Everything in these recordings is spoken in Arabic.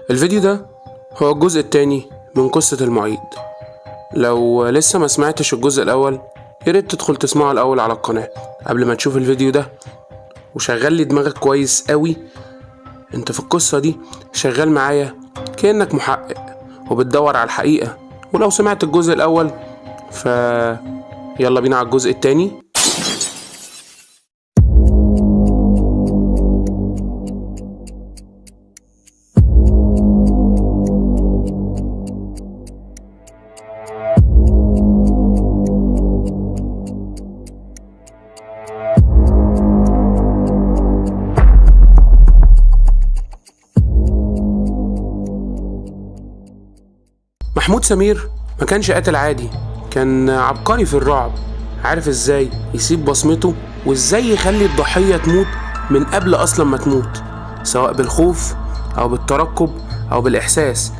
الفيديو ده هو الجزء التاني من قصة المعيد. لو لسه ما سمعتش الجزء الأول ياريت تدخل تسمعه الأول على القناة قبل ما تشوف الفيديو ده، وشغل لي دماغك كويس قوي. انت في القصة دي شغال معايا كأنك محقق وبتدور على الحقيقة، ولو سمعت الجزء الأول يلا بينا على الجزء التاني. محمود سمير ما كانش قاتل عادي، كان عبقري في الرعب. عارف ازاي يسيب بصمته وازاي يخلي الضحية تموت من قبل اصلا ما تموت، سواء بالخوف او بالترقب او بالاحساس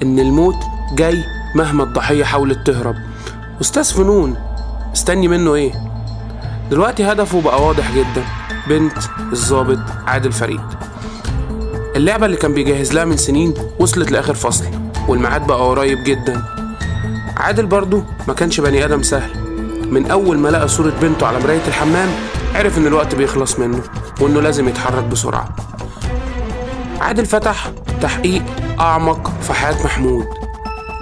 ان الموت جاي مهما الضحية حاولت تهرب. استاذ فنون مستني منه ايه؟ دلوقتي هدفه بقى واضح جدا، بنت الضابط عادل فريد. اللعبة اللي كان بيجهز لها من سنين وصلت لاخر فصل والميعاد بقى قريب جدا. عادل برضو ما كانش بني ادم سهل، من اول ما لقى صورة بنته على مراية الحمام عرف ان الوقت بيخلص منه وانه لازم يتحرك بسرعة. عادل فتح تحقيق اعمق في حياة محمود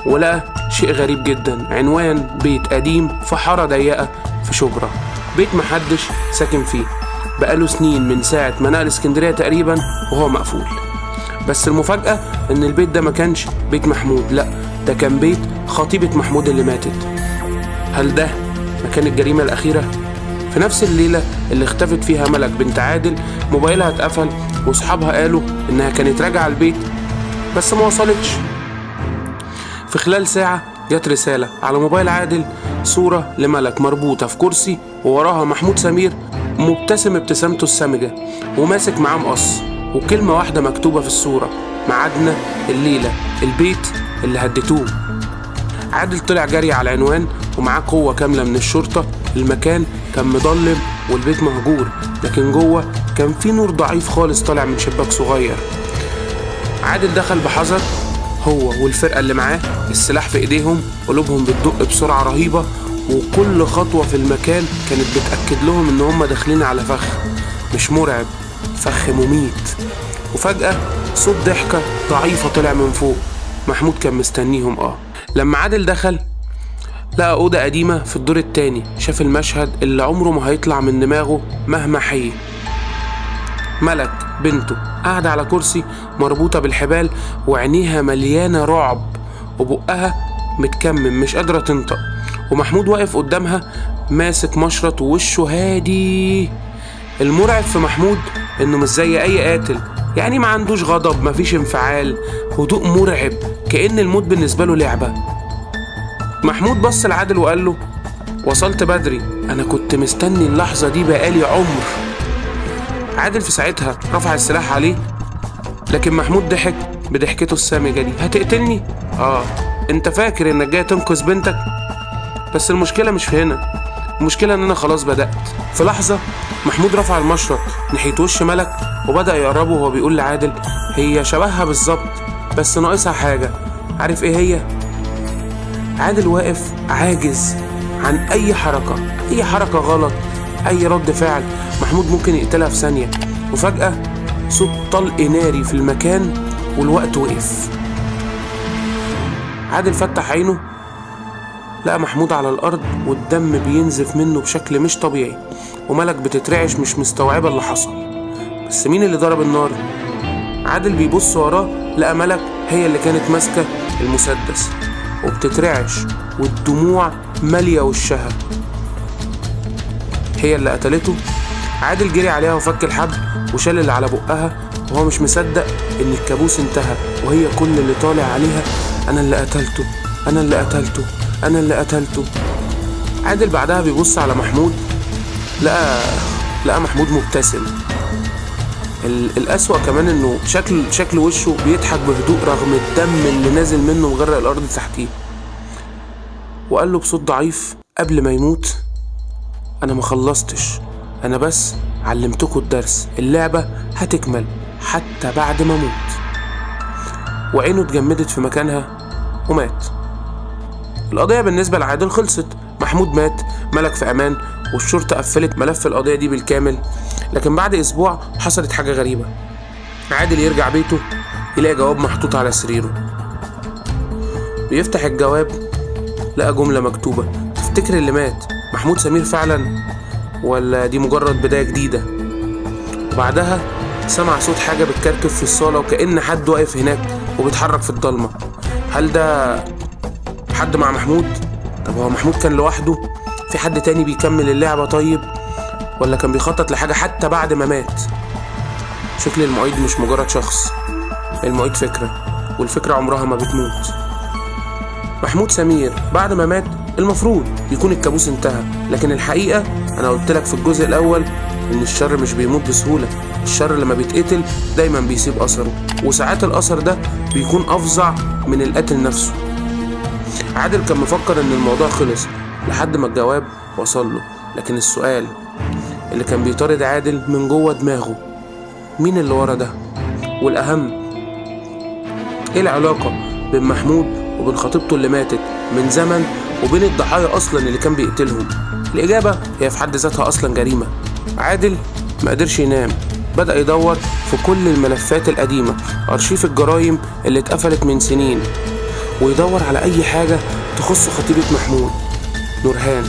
ولقى شيء غريب جدا، عنوان بيت قديم في حارة ضيقة في شبرا، بيت محدش ساكن فيه بقاله سنين من ساعة ما نقل اسكندرية تقريبا وهو مقفول. بس المفاجأة ان البيت ده ما كانش بيت محمود، لا ده كان بيت خطيبة محمود اللي ماتت. هل ده مكان الجريمة الأخيرة؟ في نفس الليلة اللي اختفت فيها ملك بنت عادل موبايلها اتقفل واصحابها قالوا انها كانت راجعة البيت بس ما وصلتش. في خلال ساعة جت رسالة على موبايل عادل، صورة لملك مربوطة في كرسي ووراها محمود سمير مبتسم ابتسامته السامجة وماسك معاه مقص، وكلمة واحدة مكتوبة في الصورة: ميعادنا الليلة، البيت اللي هديتوه. عادل طلع جري على العنوان ومعاه قوة كاملة من الشرطة. المكان كان مضلم والبيت مهجور، لكن جوه كان في نور ضعيف خالص طالع من شباك صغير. عادل دخل بحذر هو والفرقة اللي معاه، السلاح في ايديهم، قلوبهم بتدق بسرعة رهيبة، وكل خطوة في المكان كانت بتأكد لهم ان هم داخلين على فخ مش مرعب، فخ مميت. وفجأة صوت ضحكة ضعيفة طلع من فوق. محمود كان مستنيهم. لما عادل دخل لقى أوضة قديمة في الدور التاني، شاف المشهد اللي عمره ما هيطلع من دماغه مهما حي. ملك بنته قاعدة على كرسي مربوطة بالحبال وعينيها مليانة رعب وبقها متكمم مش قادرة تنطق، ومحمود واقف قدامها ماسك مشرط ووشه هادي. المرعب في محمود انه مش زي اي قاتل، يعني ما عندوش غضب، مفيش انفعال، هدوء مرعب كأن الموت بالنسبة له لعبة. محمود بص لعادل وقال له: وصلت بدري، انا كنت مستني اللحظة دي بقالي عمر. عادل في ساعتها رفع السلاح عليه، لكن محمود ضحك بضحكته السامجة دي: هتقتلني؟ انت فاكر انك جاي تنقذ بنتك؟ بس المشكلة مش في هنا، المشكلة ان انا خلاص بدأت. في لحظة محمود رفع المشرط ناحية وش ملك وبدأ يقربه وهو بيقول لعادل: هي شبهها بالظبط بس ناقصها حاجة، عارف ايه هي؟ عادل واقف عاجز عن اي حركة غلط، اي رد فعل محمود ممكن يقتلها في ثانية. وفجأة صوت طلق ناري في المكان والوقت وقف. عادل فتح عينه لقى محمود على الأرض والدم بينزف منه بشكل مش طبيعي، وملك بتترعش مش مستوعبة اللي حصل. بس مين اللي ضرب النار؟ عادل بيبص وراه لقى ملك هي اللي كانت ماسكة المسدس وبتترعش والدموع مالية وشها. هي اللي قتلته. عادل جري عليها وفك الحبل وشال اللي على بقها وهو مش مصدق ان الكابوس انتهى، وهي كل اللي طالع عليها: انا اللي قتلته، انا اللي قتلته، انا اللي قتلته. عادل بعدها بيبص على محمود لقى محمود مبتسم. الأسوأ كمان انه شكل وشه بيضحك بهدوء رغم الدم اللي نازل منه مغرق الارض تحتيه. وقال له بصوت ضعيف قبل ما يموت: انا ما خلصتش، انا بس علمتكوا الدرس، اللعبة هتكمل حتى بعد ما اموت. وعينه اتجمدت في مكانها ومات. القضية بالنسبة لعادل خلصت، محمود مات، ملك في أمان، والشرطة قفلت ملف القضية دي بالكامل. لكن بعد أسبوع حصلت حاجة غريبة. عادل يرجع بيته يلاقي جواب محطوط على سريره. بيفتح الجواب لقى جملة مكتوبة: تفتكر اللي مات محمود سمير فعلا، ولا دي مجرد بداية جديدة؟ وبعدها سمع صوت حاجة بتكركب في الصالة، وكأن حد واقف هناك وبيتحرك في الضلمة. هل ده حد مع محمود؟ طب هو محمود كان لوحده؟ في حد تاني بيكمل اللعبة طيب؟ ولا كان بيخطط لحاجة حتى بعد ما مات؟ شكل المعيد مش مجرد شخص، المعيد فكرة، والفكرة عمرها ما بتموت. محمود سمير بعد ما مات المفروض يكون الكابوس انتهى، لكن الحقيقة أنا قلت لك في الجزء الأول إن الشر مش بيموت بسهولة. الشر لما بيتقتل دايما بيسيب أثره، وساعات الأثر ده بيكون أفظع من القتل نفسه. عادل كان مفكر إن الموضوع خلص لحد ما الجواب وصل له، لكن السؤال اللي كان بيطارد عادل من جوه دماغه: مين اللي ورا ده؟ والأهم، إيه العلاقة بين محمود وبين خطيبته اللي ماتت من زمن وبين الضحايا أصلا اللي كان بيقتلهم؟ الإجابة هي في حد ذاتها أصلا جريمة. عادل ما قدرش ينام، بدأ يدور في كل الملفات القديمة، أرشيف الجرايم اللي اتقفلت من سنين، ويدور على أي حاجة تخص خطيبة محمود، نورهان.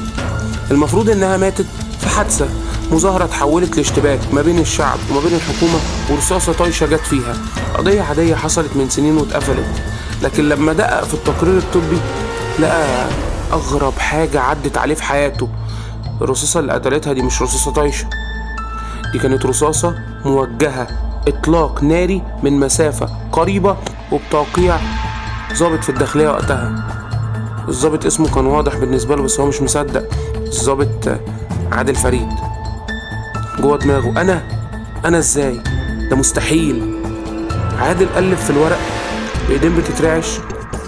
المفروض إنها ماتت في حادثة، مظاهرة اتحولت لاشتباك ما بين الشعب وما بين الحكومة، ورصاصة طايشة جت فيها. قضية عادية حصلت من سنين واتقفلت. لكن لما دقق في التقرير الطبي لقى أغرب حاجة عدت عليه في حياته. الرصاصة اللي قتلتها دي مش رصاصة طايشة، دي كانت رصاصة موجهة إطلاق ناري من مسافة قريبة وبتوقيع ضابط في الداخلية وقتها. الضابط اسمه كان واضح بالنسبة له بس هو مش مصدق، الضابط عادل فريد. جوه دماغه: أنا إزاي؟ ده مستحيل. عادل قلب في الورق بإيدين بتترعش.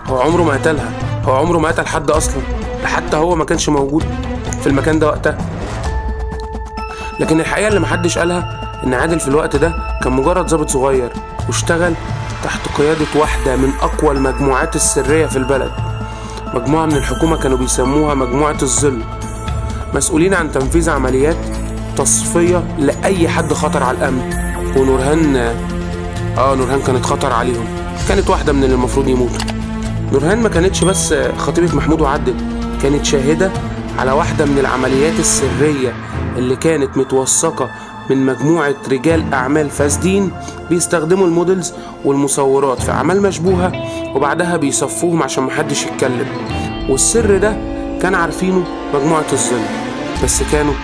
هو عمره ما قتلها، هو عمره ما قتل حد أصلا، حتى هو ما كانش موجود في المكان ده وقتها. لكن الحقيقة اللي محدش قالها إن عادل في الوقت ده كان مجرد ضابط صغير، واشتغل تحت قيادة واحدة من أقوى المجموعات السرية في البلد، مجموعة من الحكومة كانوا بيسموها مجموعة الظل، مسؤولين عن تنفيذ عمليات تصفية لأي حد خطر على الأمن. ونورهان نورهان كانت خطر عليهم، كانت واحدة من اللي المفروض يموتوا. نورهان ما كانتش بس خطيبة محمود وعدل، كانت شاهدة على واحدة من العمليات السرية اللي كانت متوثقة من مجموعة رجال أعمال فاسدين بيستخدموا المودلز والمصورات في أعمال مشبوهة، وبعدها بيصفوهم عشان محدش يتكلم. والسر ده كان عارفينه مجموعة الظل، بس كانوا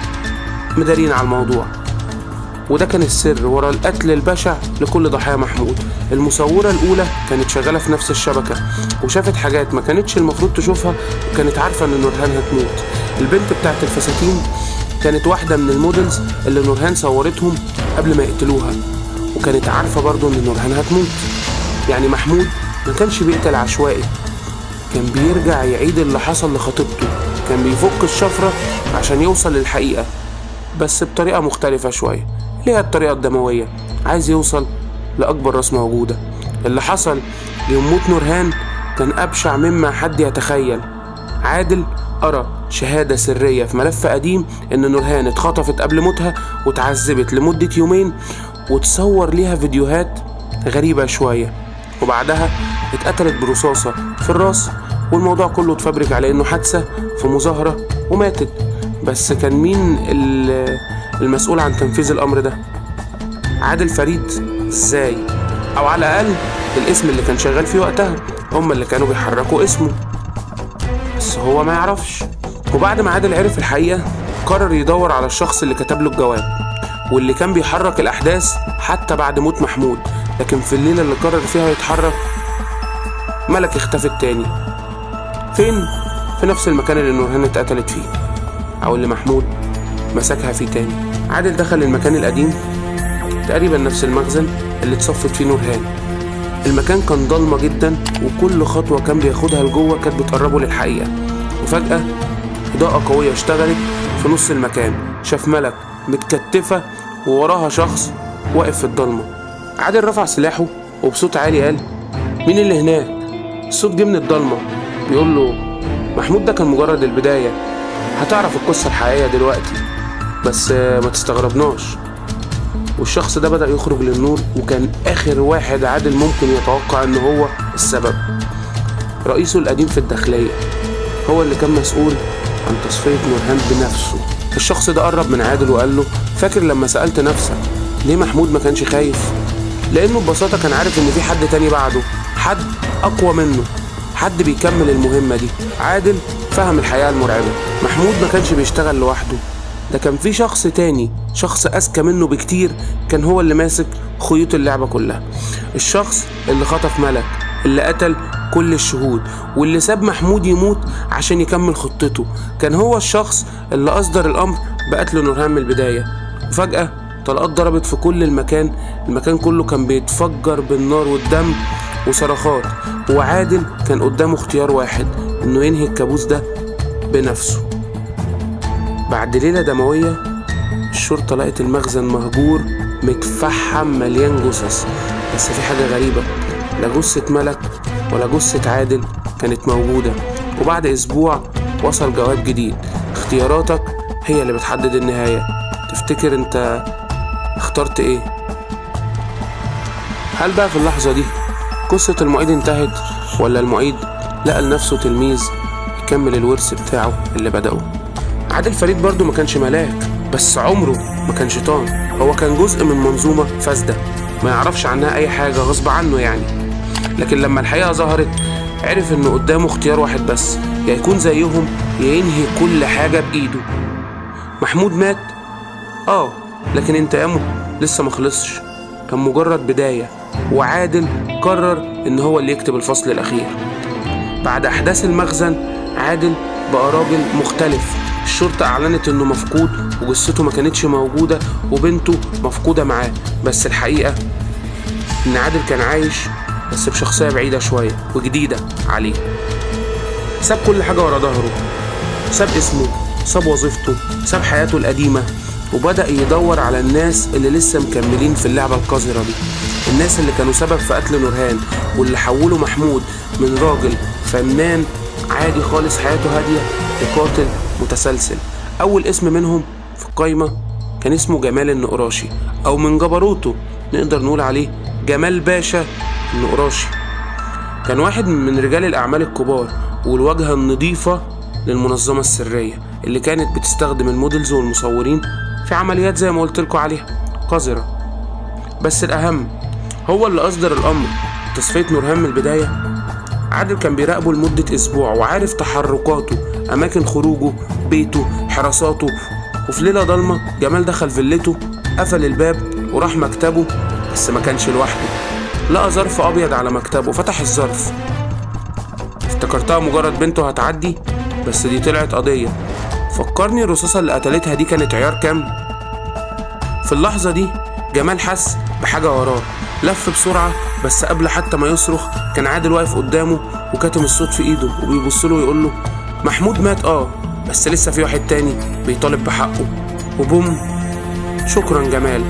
مدارين على الموضوع. وده كان السر ورا القتل البشع لكل ضحايا محمود. المصورة الأولى كانت شغالة في نفس الشبكة، وشافت حاجات ما كانتش المفروض تشوفها، وكانت عارفة إن نورهان هتموت. البنت بتاعت الفساتين كانت واحدة من المودلز اللي نورهان صورتهم قبل ما يقتلوها، وكانت عارفة برضو إن نورهان هتموت. يعني محمود ما كانش بيقتل عشوائي، كان بيرجع يعيد اللي حصل لخطيبته، كان بيفك الشفرة عشان يوصل للحقيقة، بس بطريقة مختلفة شوية، ليها الطريقة الدموية، عايز يوصل لأكبر راس موجودة. اللي حصل يوم موت نورهان كان أبشع مما حد يتخيل. عادل قرأ شهادة سرية في ملف قديم إن نورهان اتخطفت قبل موتها واتعذبت لمدة يومين، وتصور ليها فيديوهات غريبة شوية، وبعدها اتقتلت برصاصة في الراس، والموضوع كله اتفبرك على إنه حادثة في مظاهرة وماتت. بس كان مين المسؤول عن تنفيذ الأمر ده؟ عادل فريد. ازاي؟ أو على الأقل الاسم اللي كان شغال فيه وقتها، هم اللي كانوا بيحركوا اسمه، بس هو ما يعرفش. وبعد ما عادل عرف الحقيقة قرر يدور على الشخص اللي كتب له الجواب واللي كان بيحرك الأحداث حتى بعد موت محمود. لكن في الليلة اللي قرر فيها يتحرك ملك اختفت تاني. فين؟ في نفس المكان اللي نورهان اتقتلت فيه، أو اللي محمود مسكها فيه تاني. عادل دخل المكان القديم، تقريبا نفس المخزن اللي اتصفت فيه نورهان. المكان كان ضلمة جدا، وكل خطوة كان بياخدها لجوه كانت بتقربه للحقيقة. وفجأة إضاءة قوية اشتغلت في نص المكان، شاف ملك متكتفة ووراها شخص واقف في الضلمة. عادل رفع سلاحه وبصوت عالي قال: مين اللي هناك؟ الصوت جه من الضلمة بيقول له محمود ده كان مجرد البداية، هتعرف القصة الحقيقية دلوقتي، بس ما تستغربناش. والشخص ده بدأ يخرج للنور، وكان آخر واحد عادل ممكن يتوقع إن هو السبب. رئيسه القديم في الداخلية، هو اللي كان مسؤول عن تصفية نورهان بنفسه. الشخص ده قرب من عادل وقال له فاكر لما سألت نفسك ليه محمود ما كانش خايف؟ لأنه ببساطة كان عارف إن في حد تاني بعده، حد أقوى منه، حد بيكمل المهمة دي. عادل فهم الحقيقة المرعبة، محمود ما كانش بيشتغل لوحده، ده كان في شخص تاني، شخص أذكى منه بكتير، كان هو اللي ماسك خيوط اللعبة كلها. الشخص اللي خطف ملك، اللي قتل كل الشهود، واللي ساب محمود يموت عشان يكمل خطته، كان هو الشخص اللي أصدر الأمر بقتل نورهان من البداية. وفجأة طلقات ضربت في كل المكان كله كان بيتفجر بالنار والدم وصرخات، وعادل كان قدامه اختيار واحد، إنه ينهي الكابوس ده بنفسه. بعد ليلة دموية الشرطة لقت المخزن مهجور متفحم مليان جثث، بس في حاجة غريبة، لا جثة ملك ولا جثة عادل كانت موجودة. وبعد أسبوع وصل جواب جديد، اختياراتك هي اللي بتحدد النهاية، تفتكر انت اخترت ايه؟ هل بقى في اللحظة دي قصة المعيد انتهت، ولا المعيد لقى لنفسه تلميذ يكمل الورث بتاعه اللي بدأه؟ عادل فريد برضو ما كانش ملاك، بس عمره ما كان شيطان، هو كان جزء من منظومة فاسدة ما يعرفش عنها أي حاجة غصب عنه يعني. لكن لما الحقيقة ظهرت عرف إنه قدامه اختيار واحد بس، يا يكون زيهم يا ينهي كل حاجة بإيده. محمود مات لكن انتقامه لسه مخلصش، كان مجرد بداية، وعادل قرر إن هو اللي يكتب الفصل الأخير. بعد أحداث المخزن عادل بقى راجل مختلف، الشرطة أعلنت إنه مفقود وجثته ما كانتش موجودة وبنته مفقودة معاه، بس الحقيقة إن عادل كان عايش بس بشخصية بعيدة شوية وجديدة عليه. ساب كل حاجة ورا ظهره، ساب اسمه، ساب وظيفته، ساب حياته القديمة، وبدأ يدور على الناس اللي لسه مكملين في اللعبة القذرة دي، الناس اللي كانوا سبب في قتل نورهان، واللي حولوا محمود من راجل فنان عادي خالص حياته هادية لقاتل متسلسل. أول اسم منهم في القايمة كان اسمه جمال النقراشي، أو من جبروته نقدر نقول عليه جمال باشا النقراشي. كان واحد من رجال الأعمال الكبار والواجهة النظيفة للمنظمة السرية اللي كانت بتستخدم المودلز والمصورين في عمليات زي ما قلت لكم عليها قذرة. بس الأهم هو اللي أصدر الأمر تصفية نورهان من البداية. عادل كان بيراقبه لمدة أسبوع وعارف تحركاته، أماكن خروجه، بيته، حراساته. وفي ليلة ضلمة جمال دخل فيلته، قفل الباب وراح مكتبه، بس ما كانش لوحده، لقى ظرف أبيض على مكتبه. فتح الظرف، افتكرتها مجرد بنته هتعدي، بس دي طلعت قضية. فكرني الرصاصة اللي قتلتها دي كانت عيار كام؟ في اللحظة دي جمال حس بحاجة وراه، لف بسرعة، بس قبل حتى ما يصرخ كان عادل واقف قدامه وكاتم الصوت في ايده وبيبصله ويقوله محمود مات بس لسه في واحد تاني بيطالب بحقه. وبوم، شكرا جمال.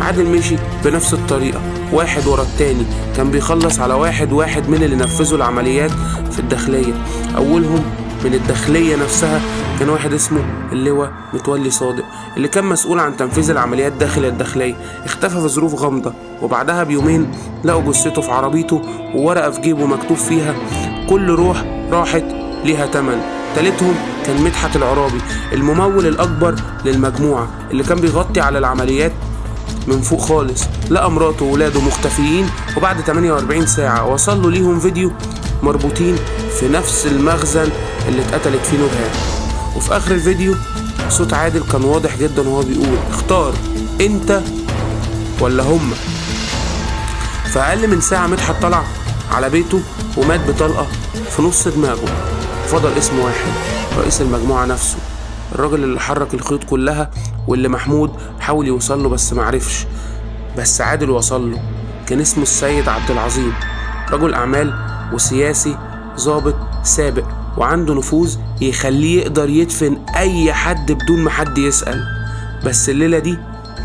عادل مشي بنفس الطريقة، واحد ورا التاني، كان بيخلص على واحد واحد من اللي نفذوا العمليات في الداخلية. أولهم من الداخلية نفسها كان واحد اسمه اللواء متولي صادق، اللي كان مسؤول عن تنفيذ العمليات داخل الداخلية. اختفى في ظروف غامضة، وبعدها بيومين لقوا جثته في عربيته وورقة في جيبه مكتوب فيها كل روح راحت ليها تمن. تالتهم كان مدحت العرابي، الممول الأكبر للمجموعة اللي كان بيغطي على العمليات من فوق خالص. لقى مراته وولاده مختفيين، وبعد 48 ساعة وصل له ليهم فيديو مربوطين في نفس المخزن اللي اتقتلت فيه نورهان. وفي آخر الفيديو صوت عادل كان واضح جدا وهو بيقول اختار انت ولا هما. في أقل من ساعة مدحت طلع على بيته ومات بطلقة في نص دماغه. فضل اسم واحد، رئيس المجموعة نفسه، الراجل اللي حرك الخيوط كلها واللي محمود حاول يوصل له بس معرفش، بس عادل وصل له. كان اسمه السيد عبد العظيم، رجل أعمال وسياسي، ضابط سابق، وعنده نفوذ يخليه يقدر يدفن أي حد بدون ما حد يسأل. بس الليلة دي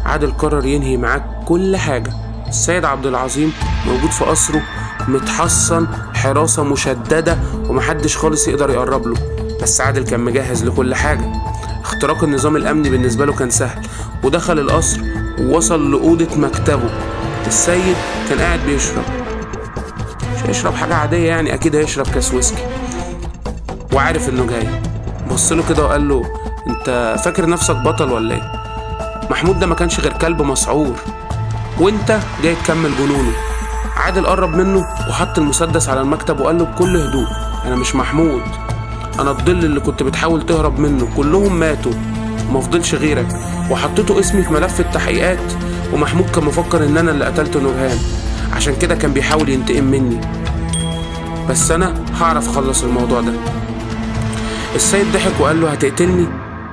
عادل قرر ينهي معاك كل حاجة. السيد عبد العظيم موجود في قصره متحصن حراسة مشددة ومحدش خالص يقدر يقرب له. بس عادل كان مجهز لكل حاجة. اختراق النظام الأمني بالنسبة له كان سهل، ودخل القصر ووصل لأوضة مكتبه. السيد كان قاعد بيشرب، مش هيشرب حاجة عادية يعني، أكيد هيشرب كاس ويسكي، وعارف إنه جاي. بصله كده وقال له: أنت فاكر نفسك بطل ولا إيه؟ محمود ده ما كانش غير كلب مسعور، وأنت جاي تكمل جنونه. عادل قرب منه وحط المسدس على المكتب وقال له بكل هدوء: أنا مش محمود، أنا الظل اللي كنت بتحاول تهرب منه، كلهم ماتوا ومفضلش غيرك، وحطيته اسمي في ملف التحقيقات، ومحمود كان مفكر إن أنا اللي قتلت نورهان، عشان كده كان بيحاول ينتقم مني، بس أنا هعرف أخلص الموضوع ده. السيد ضحك وقال له: هتقتلني؟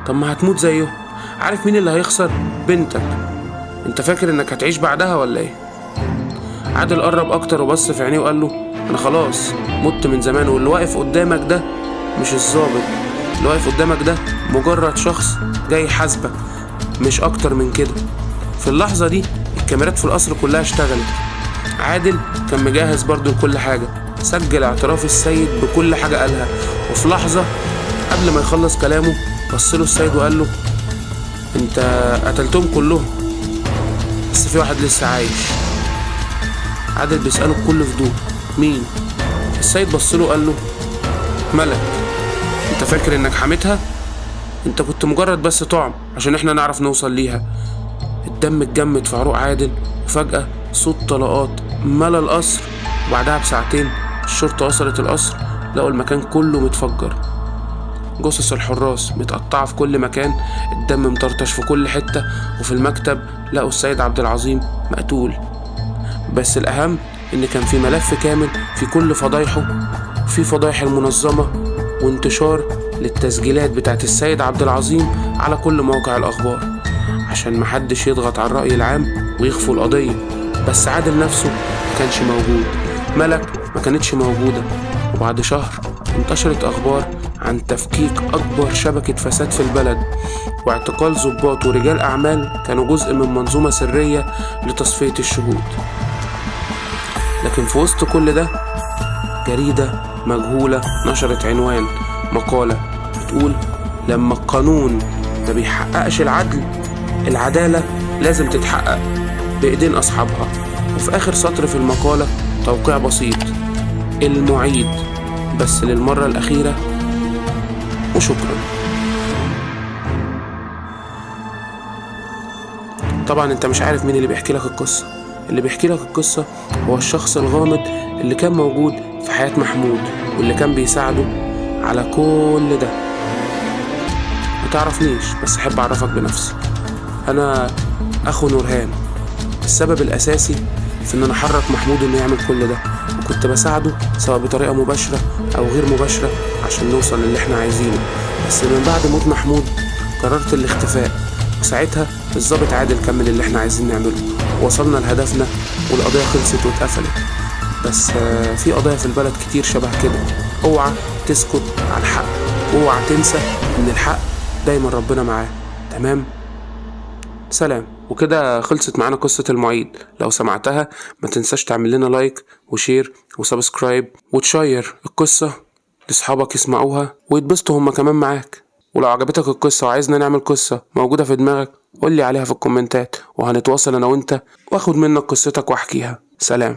طب ما هتموت زيه. عارف مين اللي هيخسر؟ بنتك. انت فاكر انك هتعيش بعدها ولا ايه؟ عادل قرب اكتر وبص في عينيه وقال له: انا خلاص مت من زمان، واللي واقف قدامك ده مش الظابط، اللي واقف قدامك ده مجرد شخص جاي يحاسبك، مش اكتر من كده. في اللحظة دي الكاميرات في القصر كلها اشتغلت. عادل كان مجهز برضو لكل حاجة، سجل اعتراف السيد بكل حاجة قالها، وفي لحظة قبل ما يخلص كلامه بصله السيد وقال له: انت قتلتهم كلهم، بس في واحد لسه عايش. عادل بيسأله بكل فضول: مين؟ السيد بصله وقال له: ملك. انت فاكر انك حميتها؟ انت كنت مجرد بس طعم عشان احنا نعرف نوصل ليها. الدم اتجمد في عروق عادل، وفجأة صوت طلقات ملا القصر، وبعدها بساعتين الشرطة وصلت القصر، لقوا المكان كله متفجر، جثث الحراس متقطعة في كل مكان، الدم مطرطش في كل حتة، وفي المكتب لقوا السيد عبد العظيم مقتول. بس الأهم إن كان في ملف كامل في كل فضايحه، وفي فضايح المنظمة وانتشار للتسجيلات بتاعت السيد عبد العظيم على كل مواقع الأخبار، عشان محدش يضغط على الرأي العام ويخفوا القضية. بس عادل نفسه ما كانش موجود، ملك ما كانتش موجودة. وبعد شهر انتشرت أخبار عن تفكيك أكبر شبكة فساد في البلد، واعتقال ضباط ورجال أعمال كانوا جزء من منظومة سرية لتصفية الشهود. لكن في وسط كل ده جريدة مجهولة نشرت عنوان مقالة بتقول: لما القانون ما بيحققش العدل، العدالة لازم تتحقق بإيدين أصحابها. وفي آخر سطر في المقالة توقيع بسيط: المعيد، بس للمرة الأخيرة، وشكرا. طبعا انت مش عارف مين اللي بيحكي لك القصة. اللي بيحكي لك القصة هو الشخص الغامض اللي كان موجود في حياة محمود، واللي كان بيساعده على كل ده. متعرفنيش، بس احب اعرفك بنفسي. انا اخو نورهان، السبب الاساسي في ان انا حرك محمود انه يعمل كل ده، وكنت بساعده سواء بطريقة مباشرة او غير مباشرة عشان نوصل للي احنا عايزينه. بس من بعد موت محمود قررت الاختفاء، وساعتها الضابط عادل كمل اللي احنا عايزين نعمله، ووصلنا لهدفنا، والقضية خلصت واتقفلت. بس في قضايا في البلد كتير شبه كده. اوعى تسكت على الحق، واوعى تنسى ان الحق دايما ربنا معاه. تمام؟ سلام. وكده خلصت معانا قصة المعيد. لو سمعتها ما تنساش تعمل لنا لايك وشير وسبسكرايب، وتشير القصة لاصحابك يسمعوها ويتبسطوا هما كمان معاك. ولو عجبتك القصة وعايزنا نعمل قصة موجودة في دماغك، قولي عليها في الكومنتات، وهنتواصل انا وانت واخد منك قصتك واحكيها. سلام.